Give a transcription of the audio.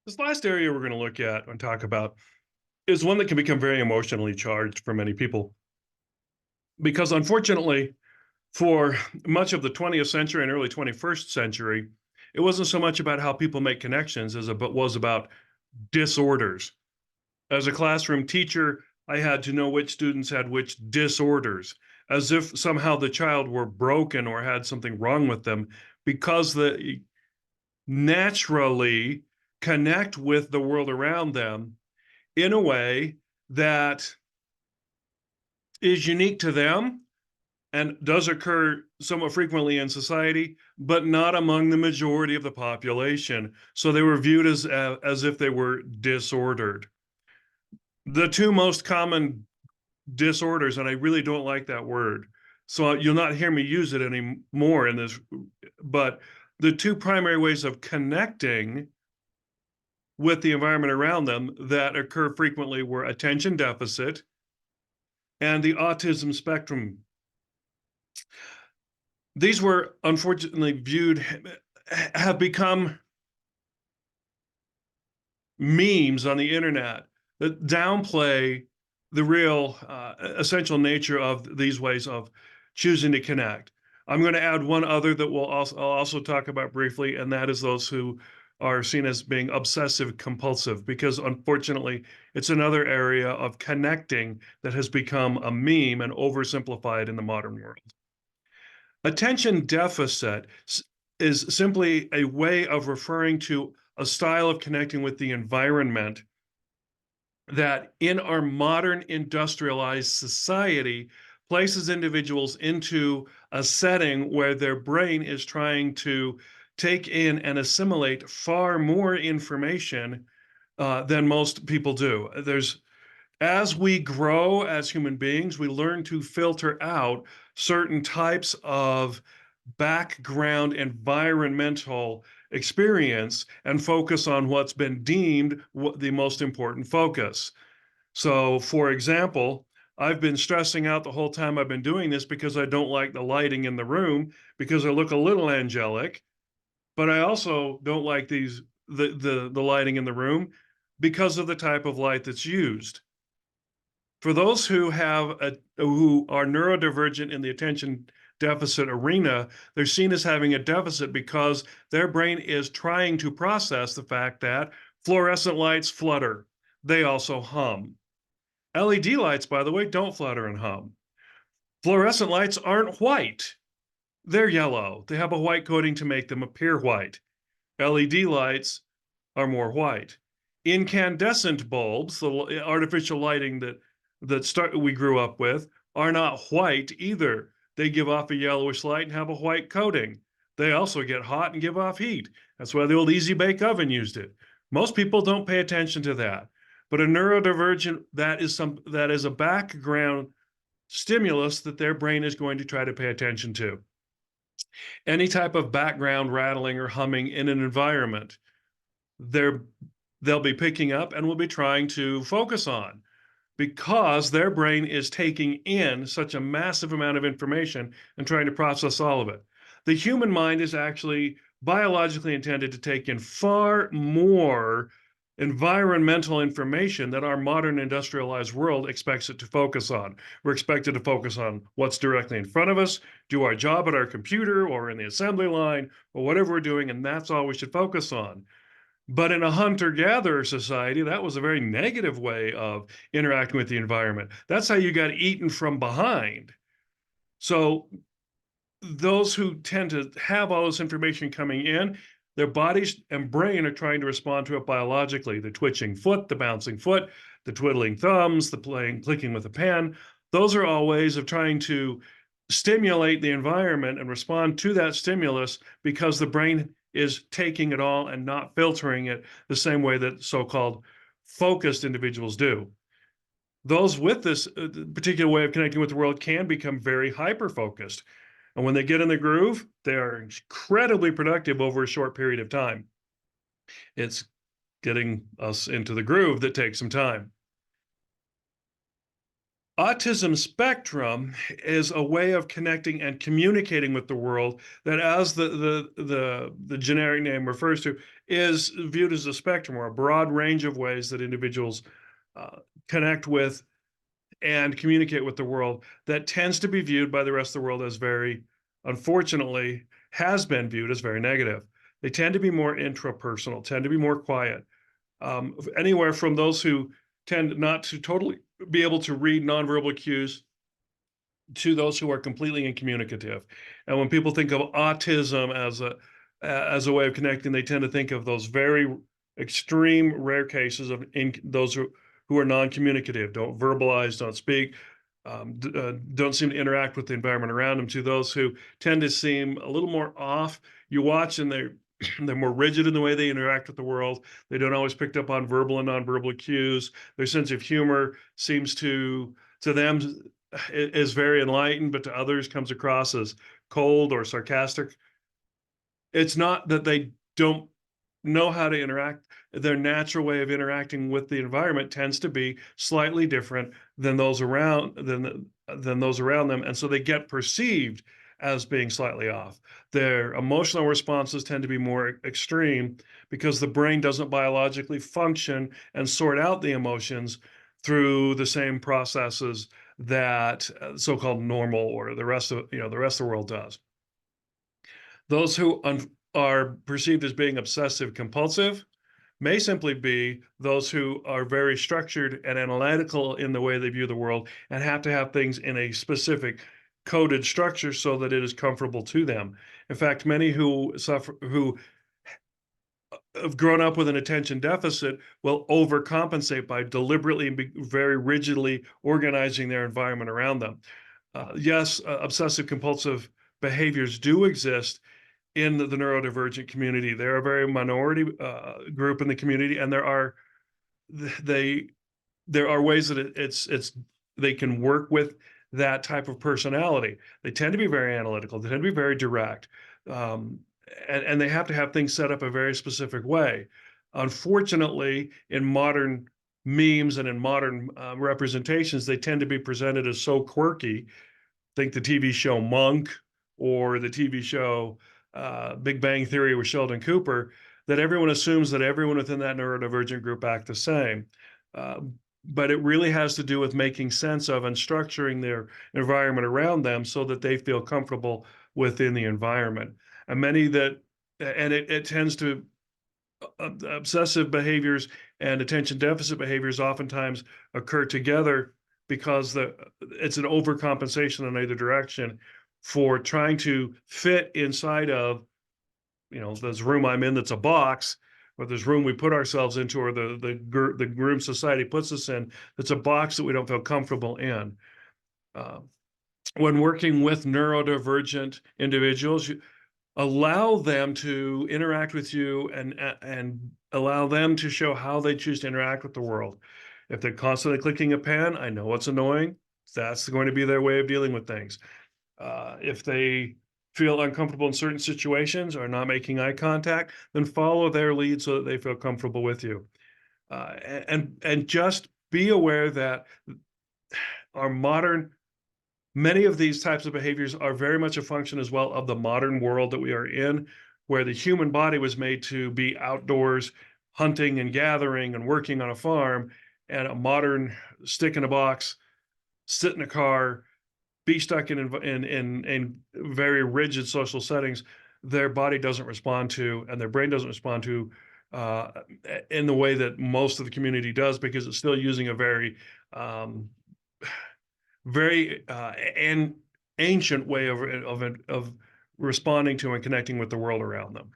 This last area we're going to look at and talk about is one that can become very emotionally charged for many people. Because unfortunately, for much of the 20th century and early 21st century, it wasn't so much about how people make connections as it was about disorders. As a classroom teacher, I had to know which students had which disorders, as if somehow the child were broken or had something wrong with them because they naturally connect with the world around them in a way that is unique to them and does occur somewhat frequently in society, but not among the majority of the population. So they were viewed as if they were disordered. The two most common disorders, and I really don't like that word, so you'll not hear me use it anymore in this, but the two primary ways of connecting with the environment around them that occur frequently were attention deficit and the autism spectrum. These were unfortunately have become memes on the internet that downplay the real essential nature of these ways of choosing to connect. I'm going to add one other that I'll also talk about briefly, and that is those who are seen as being obsessive compulsive, because unfortunately, it's another area of connecting that has become a meme and oversimplified in the modern world. Attention deficit is simply a way of referring to a style of connecting with the environment that in our modern industrialized society places individuals into a setting where their brain is trying to take in and assimilate far more information than most people do. As we grow as human beings, we learn to filter out certain types of background environmental experience and focus on what's been deemed the most important focus. So, for example, I've been stressing out the whole time I've been doing this because I don't like the lighting in the room because I look a little angelic, but I also don't like the lighting in the room because of the type of light that's used. For those who are neurodivergent in the attention deficit arena, they're seen as having a deficit because their brain is trying to process the fact that fluorescent lights flutter. They also hum. LED lights, by the way, don't flutter and hum. Fluorescent lights aren't white. They're yellow. They have a white coating to make them appear white. LED lights are more white. Incandescent bulbs, the artificial lighting that we grew up with, are not white either. They give off a yellowish light and have a white coating. They also get hot and give off heat. That's why the old easy bake oven used it. Most people don't pay attention to that. But a neurodivergent, that is a background stimulus that their brain is going to try to pay attention to. Any type of background rattling or humming in an environment, they'll be picking up and will be trying to focus on because their brain is taking in such a massive amount of information and trying to process all of it. The human mind is actually biologically intended to take in far more environmental information that our modern industrialized world expects it to focus on. We're expected to focus on what's directly in front of us, do our job at our computer or in the assembly line or whatever we're doing, and that's all we should focus on. But in a hunter-gatherer society, that was a very negative way of interacting with the environment. That's how you got eaten from behind. So those who tend to have all this information coming in, their bodies and brain are trying to respond to it biologically. The twitching foot, the bouncing foot, the twiddling thumbs, clicking with a pen. Those are all ways of trying to stimulate the environment and respond to that stimulus because the brain is taking it all and not filtering it the same way that so-called focused individuals do. Those with this particular way of connecting with the world can become very hyper-focused. And when they get in the groove, they are incredibly productive over a short period of time. It's getting us into the groove that takes some time. Autism spectrum is a way of connecting and communicating with the world that, as the generic name refers to, is viewed as a spectrum or a broad range of ways that individuals uh, connect with and communicate with the world that tends to be viewed by the rest of the world as very, unfortunately, has been viewed as very negative. They tend to be more intrapersonal, tend to be more quiet. Anywhere from those who tend not to totally be able to read nonverbal cues to those who are completely incommunicative. And when people think of autism as a way of connecting, they tend to think of those very extreme rare cases of those who are non-communicative, don't verbalize, don't speak, don't seem to interact with the environment around them, to those who tend to seem a little more off. You watch and they're more rigid in the way they interact with the world. They don't always pick up on verbal and nonverbal cues. Their sense of humor seems to them is very enlightened, but to others comes across as cold or sarcastic. It's not that they don't know how to interact. Their natural way of interacting with the environment tends to be slightly different than those around them, and so they get perceived as being slightly off. Their emotional responses tend to be more extreme because the brain doesn't biologically function and sort out the emotions through the same processes that so-called normal or the rest of the world does. Those who are perceived as being obsessive compulsive may simply be those who are very structured and analytical in the way they view the world and have to have things in a specific coded structure so that it is comfortable to them. In fact, many who have grown up with an attention deficit will overcompensate by deliberately and very rigidly organizing their environment around them. Yes, obsessive compulsive behaviors do exist in the neurodivergent community. They're a very minority group in the community, and they there are ways that it's they can work with that type of personality. They tend to be very analytical. They tend to be very direct, um, and they have to have things set up a very specific way. Unfortunately, in modern memes and in modern representations, they tend to be presented as so quirky. Think the TV show Monk or the TV show Big Bang Theory with Sheldon Cooper, that everyone assumes that everyone within that neurodivergent group act the same. Uh, but it really has to do with making sense of and structuring their environment around them so that they feel comfortable within the environment. And it tends to obsessive behaviors and attention deficit behaviors oftentimes occur together because it's an overcompensation in either direction for trying to fit inside of, this room I'm in that's a box, or this room we put ourselves into, or the room society puts us in that's a box that we don't feel comfortable in. Uh, when working with neurodivergent individuals, allow them to interact with you and allow them to show how they choose to interact with the world. If they're constantly clicking a pen, I know it's annoying. That's going to be their way of dealing with things. If they feel uncomfortable in certain situations or not making eye contact, then follow their lead so that they feel comfortable with you. And just be aware that our modern many of these types of behaviors are very much a function as well of the modern world that we are in, where the human body was made to be outdoors, hunting and gathering and working on a farm, and a modern stick in a box, sit in a car, be stuck in very rigid social settings, their body doesn't respond to, and their brain doesn't respond to uh, in the way that most of the community does, because it's still using a um, very ancient way of responding to and connecting with the world around them.